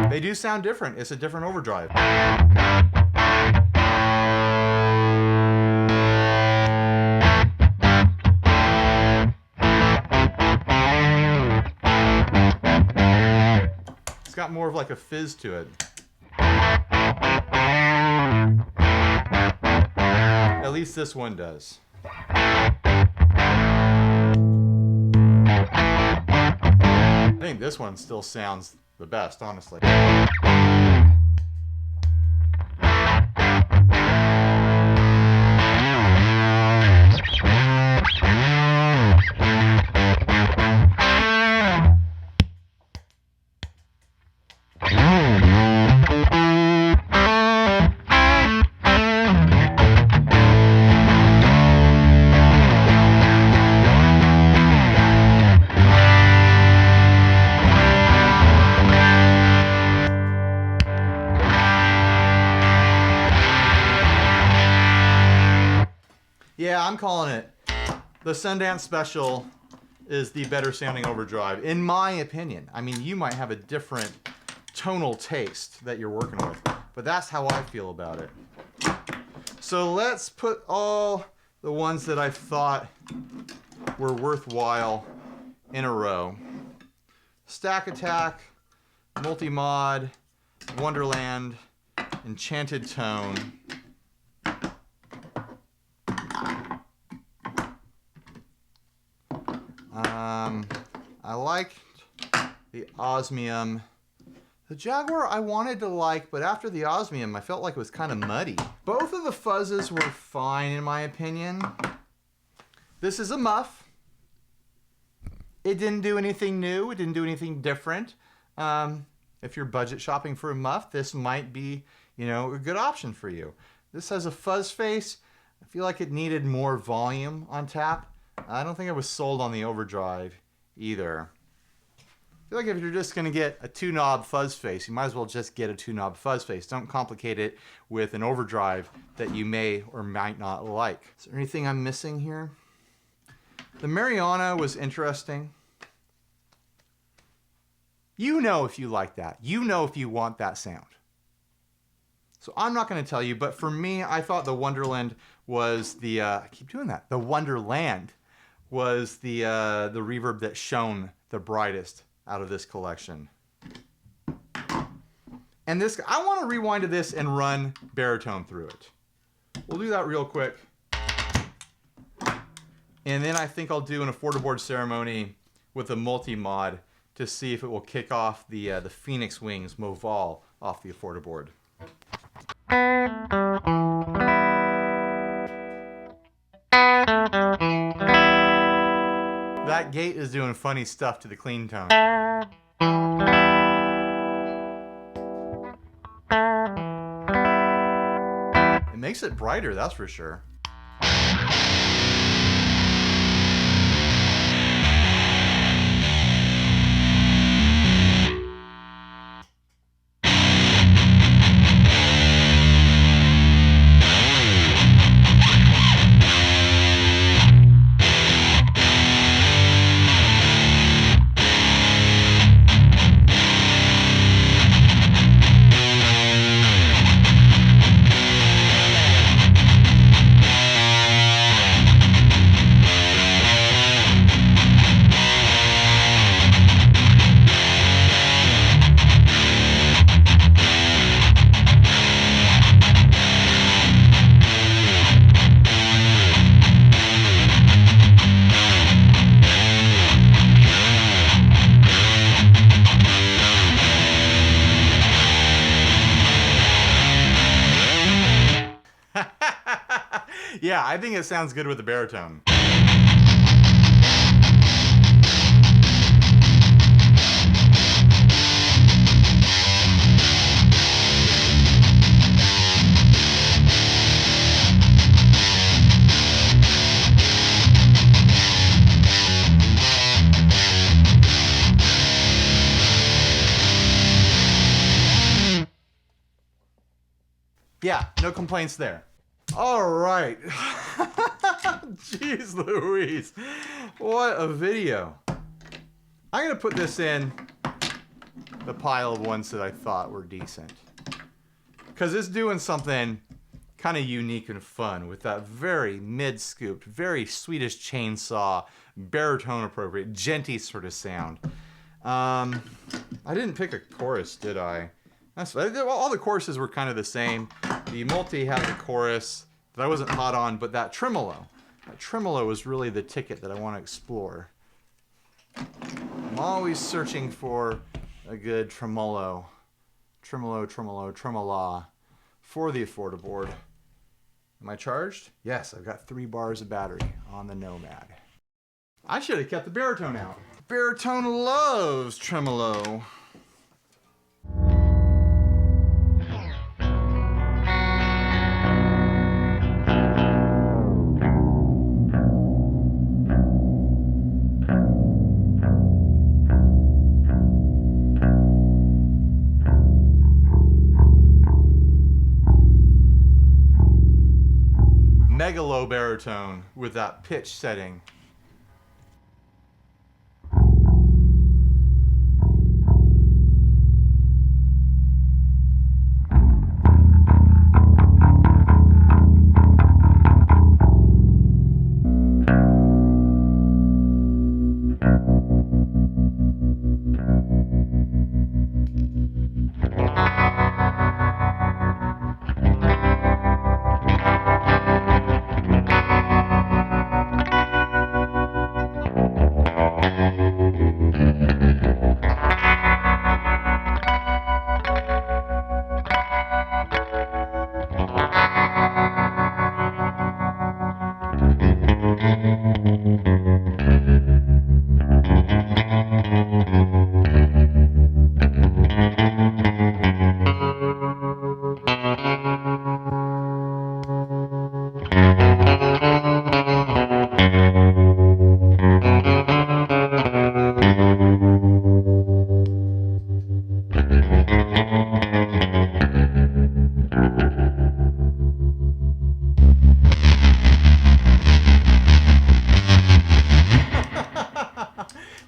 They do sound different. It's a different overdrive. It's got more of like a fizz to it. At least this one does. I think this one still sounds the best, honestly. Yeah, I'm calling it. The Sundance Special is the better sounding overdrive, in my opinion. I mean, you might have a different tonal taste that you're working with, but that's how I feel about it. So let's put all the ones that I thought were worthwhile in a row. Stack Attack, Multi-Mod, Wonderland, Enchanted Tone. I liked the Osmium. The Jaguar I wanted to like, but after the Osmium, I felt like it was kind of muddy. Both of the Fuzzes were fine in my opinion. This is a muff. It didn't do anything new. It didn't do anything different. If you're budget shopping for a muff, this might be, you know, a good option for you. This has a fuzz face. I feel like it needed more volume on tap. I don't think I was sold on the overdrive either. I feel like if you're just going to get a 2-knob fuzz face, you might as well just get a 2-knob fuzz face. Don't complicate it with an overdrive that you may or might not like. Is there anything I'm missing here? The Mariana was interesting. You know if you like that. You know if you want that sound. So I'm not going to tell you, but for me, I thought the Wonderland was the, I keep doing that, the Wonderland was the reverb that shone the brightest out of this collection. And this, I want to rewind to this and run baritone through it. We'll do that real quick. And then I think I'll do an Affordaboard ceremony with a multi-mod to see if it will kick off the Phoenix Wings Moval off the Affordaboard. That gate is doing funny stuff to the clean tone. It makes it brighter, that's for sure. Yeah, I think it sounds good with the baritone. Yeah, no complaints there. All right. Jeez Louise. What a video. I'm going to put this in the pile of ones that I thought were decent. Because it's doing something kind of unique and fun with that very mid-scooped, very Swedish chainsaw, baritone appropriate, genty sort of sound. I didn't pick a chorus, did I? All the choruses were kind of the same. The multi had a chorus that I wasn't hot on, but that tremolo is really the ticket that I want to explore. I'm always searching for a good tremolo, tremola for the Affordaboard. Am I charged? Yes, I've got 3 bars of battery on the Nomad. I should have kept the baritone out. Baritone loves tremolo. Mega low baritone with that pitch setting.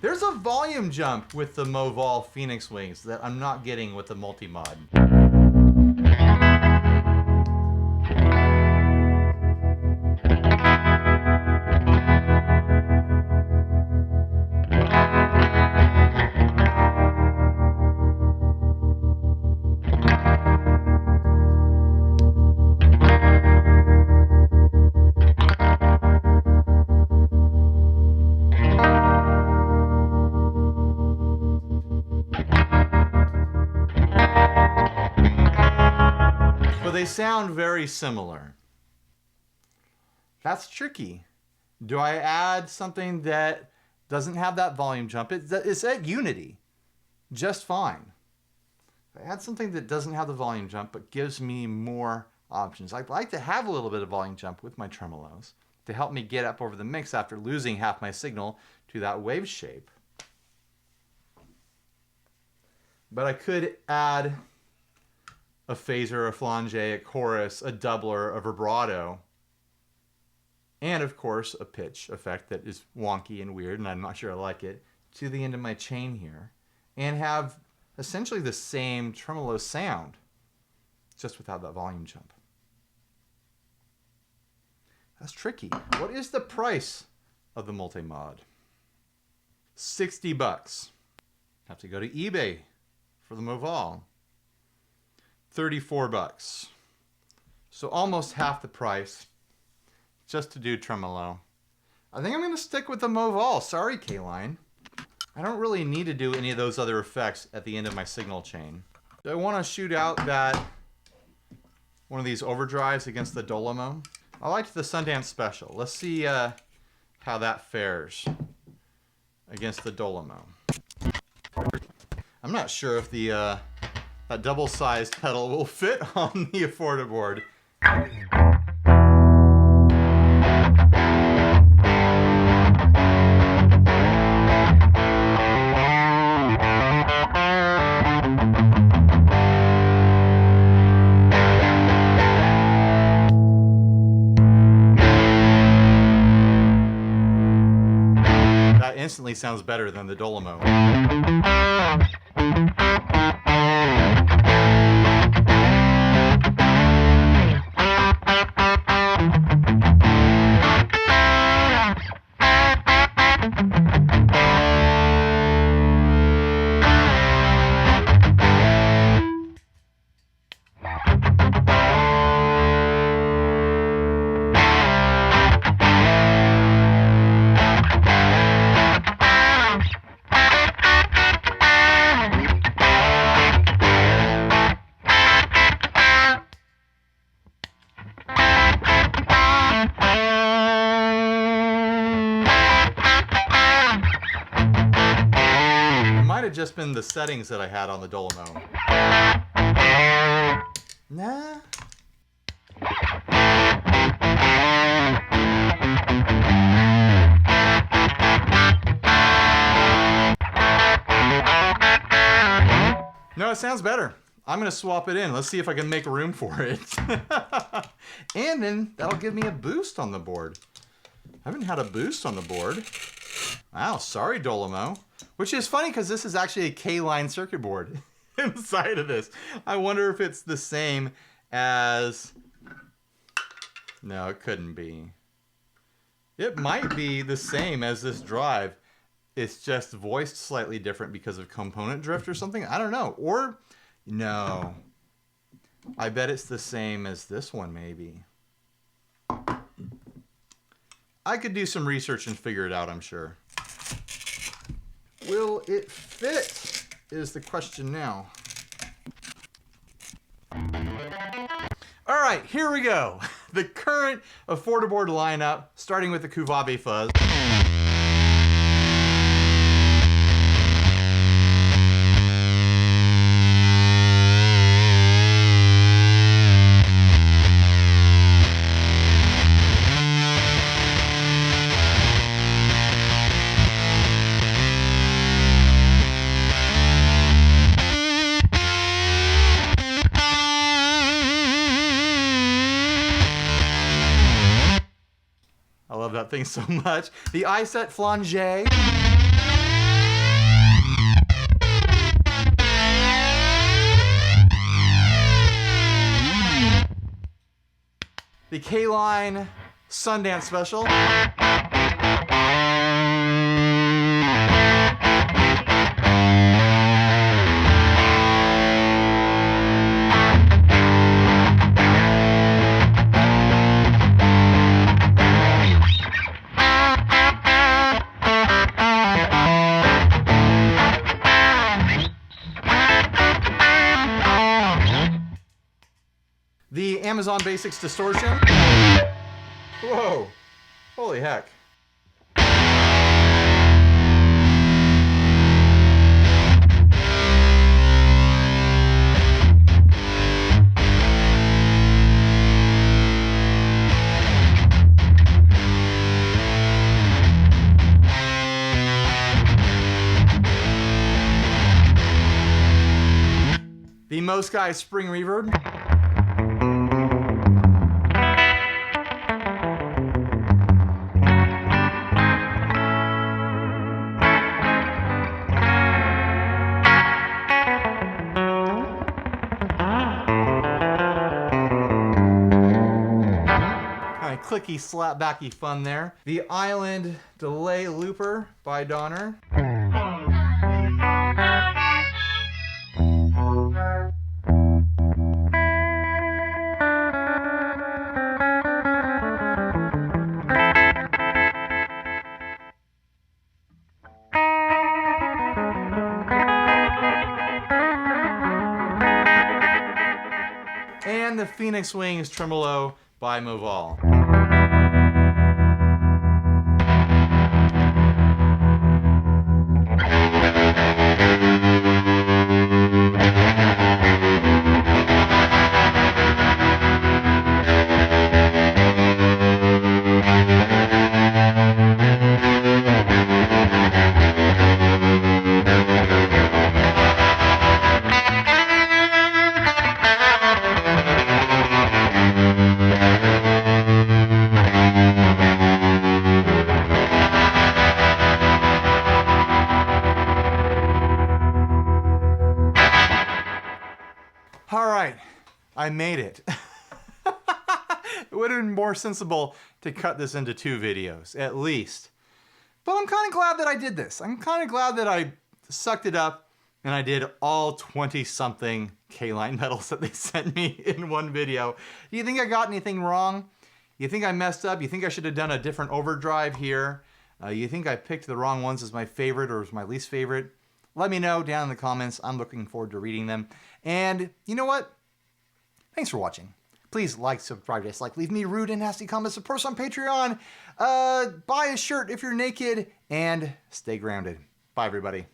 There's a volume jump with the Moval Phoenix Wings that I'm not getting with the multi-mod. they sound very similar. That's tricky. Do I add something that doesn't have that volume jump? It's at unity, just fine. If I add something that doesn't have the volume jump but gives me more options. I'd like to have a little bit of volume jump with my tremolos to help me get up over the mix after losing half my signal to that wave shape. But I could add a phaser, a flange, a chorus, a doubler, a vibrato, and of course a pitch effect that is wonky and weird, and I'm not sure I like it, to the end of my chain here, and have essentially the same tremolo sound, just without that volume jump. That's tricky. What is the price of the multi-mod? $60. Have to go to eBay for the Moval. $34. So almost half the price just to do tremolo. I think I'm going to stick with the Moval. Sorry, CALINE. I don't really need to do any of those other effects at the end of my signal chain. Do I want to shoot out that one of these overdrives against the Dolommo? I liked the Sundance Special. Let's see how that fares against the Dolommo. I'm not sure if the that double-sized pedal will fit on the Affordaboard. That instantly sounds better than the Dolommo. Just been the settings that I had on the Dolommo. Nah. No, it sounds better. I'm going to swap it in. Let's see if I can make room for it. And then that'll give me a boost on the board. I haven't had a boost on the board. Wow, sorry, Dolommo. Which is funny because this is actually a CALINE circuit board inside of this. I wonder if it's the same as... No, it couldn't be. It might be the same as this drive. It's just voiced slightly different because of component drift or something. I don't know. Or, no. I bet it's the same as this one, maybe. I could do some research and figure it out, I'm sure. Will it fit is the question now. All right, here we go. The current Affordaboard lineup, starting with the Kuvabe Fuzz. I love that thing so much. The iSet Flange. The CALINE Sundance Special. The Amazon Basics Distortion. Whoa, holy heck. The Most Guy Spring Reverb. Kind of clicky, slapbacky fun there. The Island Delay Looper by Donner. And the Phoenix Wings Tremolo by Moval. All right, I made it. It would have been more sensible to cut this into 2 videos, at least. But I'm kind of glad that I did this. I'm kind of glad that I sucked it up and I did all 20-something CALINE pedals that they sent me in one video. Do you think I got anything wrong? You think I messed up? You think I should have done a different overdrive here? You think I picked the wrong ones as my favorite or as my least favorite? Let me know down in the comments. I'm looking forward to reading them. And you know what? Thanks for watching. Please like, subscribe, dislike, leave me rude and nasty comments, support us on Patreon, buy a shirt if you're naked, and stay grounded. Bye, everybody.